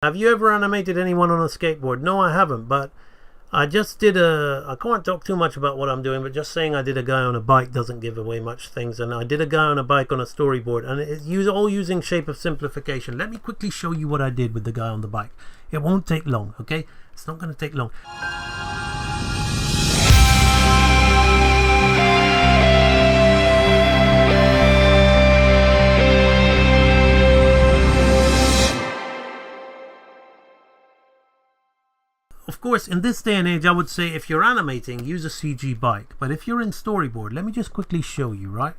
Have you ever animated anyone on a skateboard? No, I haven't, but I just did I can't talk too much about what I'm doing, but just saying I did a guy on a bike doesn't give away much things. And I did a guy on a bike on a storyboard, and it's all using shape of simplification. Let me quickly show you what I did with the guy on the bike. It won't take long, okay? It's not going to take long. Of course, in this day and age, I would say if you're animating, use a CG bike. But if you're in storyboard, let me just quickly show you, right?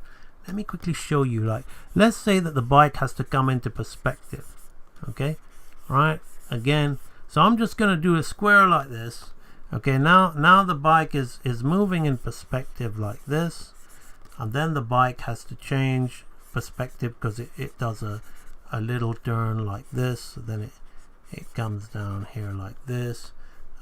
Let me quickly show you, like, let's say that the bike has to come into perspective, okay? Right, again, so I'm just going to do a square like this. Okay, now the bike is moving in perspective like this. And then the bike has to change perspective because it does a little turn like this. Then it comes down here like this.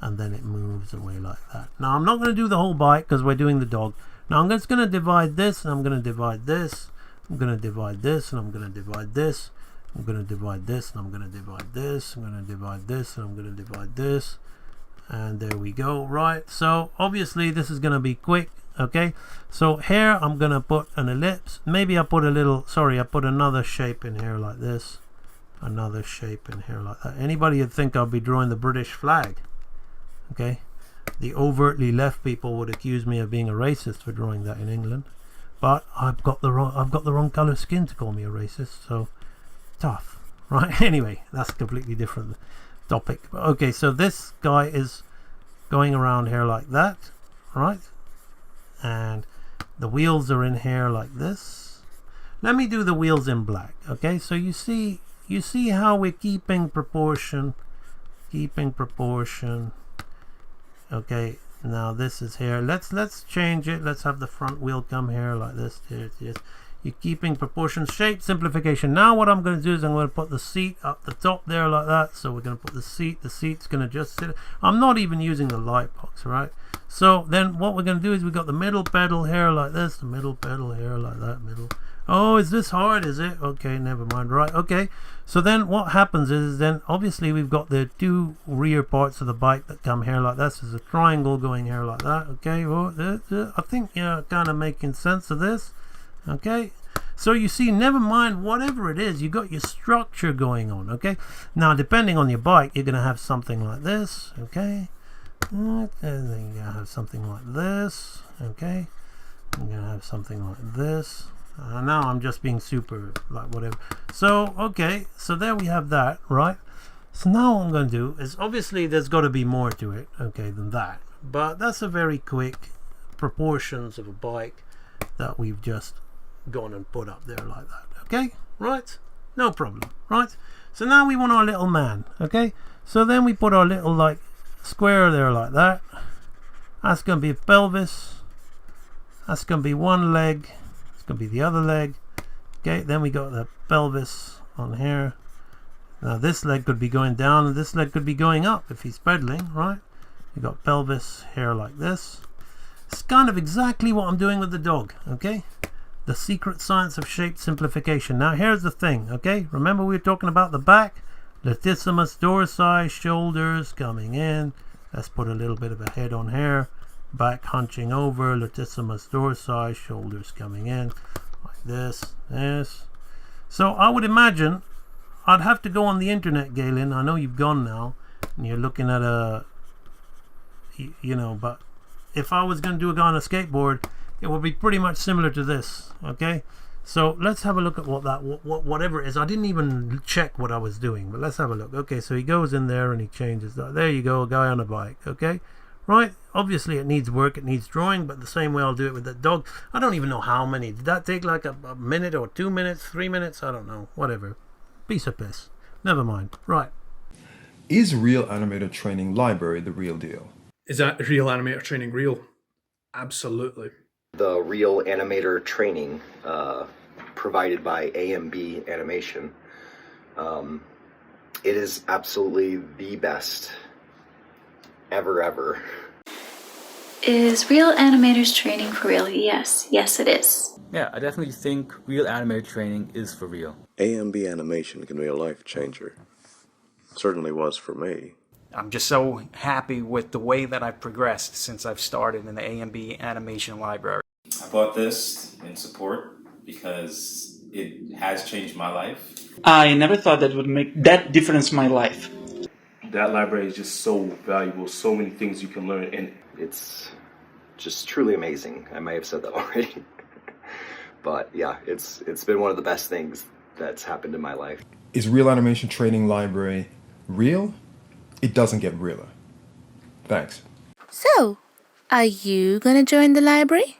And then it moves away like that. Now I'm not going to do the whole bike because we're doing the dog. Now I'm just going to divide this, and I'm going to divide this. I'm going to divide this, and I'm going to divide this. I'm going to divide this, and I'm going to divide this. I'm going to divide this, and I'm going to divide this. And there we go. Right. So obviously this is going to be quick. Okay. So here I'm going to put an ellipse. Maybe I put a little. Sorry, I put another shape in here like this. Another shape in here like that. Anybody would think I'll be drawing the British flag. Okay, the overtly left people would accuse me of being a racist for drawing that in England, but I've got the wrong color skin to call me a racist. So tough, right? Anyway, that's a completely different topic. Okay, so this guy is going around here like that, right? And the wheels are in here like this. Let me do the wheels in black. Okay, so you see how we're keeping proportion. Okay, now this is here. Let's change it. Let's have the front wheel come here like this. Yes. You're keeping proportions, shape, simplification. Now what I'm going to do is I'm going to put the seat up the top there like that. So we're going to put the seat. The seat's going to just sit. I'm not even using the light box, right? So then what we're going to do is we've got the middle pedal here like this. The middle pedal here like that. Middle. Oh, is this hard? Is it? Okay, never mind. Right, okay. So then what happens is then obviously we've got the two rear parts of the bike that come here like this. There's a triangle going here like that. Okay, well, I think you're kind of making sense of this. Okay, so you see, never mind whatever it is, you got your structure going on. Okay, now depending on your bike, you're going to have something like this. Okay, and then you're going to have something like this. Okay, you're going to have something like this. Now I'm just being super like whatever. So okay, so there we have that, right? So now what I'm going to do is obviously there's got to be more to it, okay, than that. But that's a very quick proportions of a bike that we've just gone and put up there like that. Okay, right? No problem, right? So now we want our little man, okay? So then we put our little like square there like that. That's going to be a pelvis. That's going to be one leg. Going to be the other leg. Okay, then we got the pelvis on here. Now this leg could be going down and this leg could be going up if he's pedaling, right? You got pelvis here like this. It's kind of exactly what I'm doing with the dog. Okay, the secret science of shape simplification. Now here's the thing. Okay, remember we were talking about the back, latissimus dorsi, shoulders coming in. Let's put a little bit of a head on here. Back hunching over, latissimus dorsi, shoulders coming in like this. So I would imagine I'd have to go on the internet, Galen. I know you've gone now and you're looking at a, you know, but if I was going to do a guy on a skateboard, it would be pretty much similar to this. Okay, so let's have a look at whatever it is. I didn't even check what I was doing, but let's have a look. Okay, so he goes in there and he changes that. There you go, a guy on a bike. Okay, right, obviously it needs work, it needs drawing, but the same way I'll do it with that dog. I don't even know how many. Did that take like a minute or 2 minutes, 3 minutes? I don't know, whatever. Piece of piss, never mind. Right, is Real Animator Training Library the real deal? Is that Real Animator Training real? Absolutely. The Real Animator Training provided by AMB Animation, it is absolutely the best ever. Is Real Animators Training for real? Yes, it is. Yeah, I definitely think Real Animator Training is for real. AMB Animation can be a life changer. certainly was for me. I'm just so happy with the way that I've progressed since I've started in the A&B animation library. I bought this in support because it has changed my life. I never thought that would make that difference in my life. That library is just so valuable, so many things you can learn, and It's just truly amazing. I may have said that already. But yeah, it's been one of the best things that's happened in my life. Is Real Animation Training Library real? It doesn't get realer. Thanks. So, are you gonna join the library?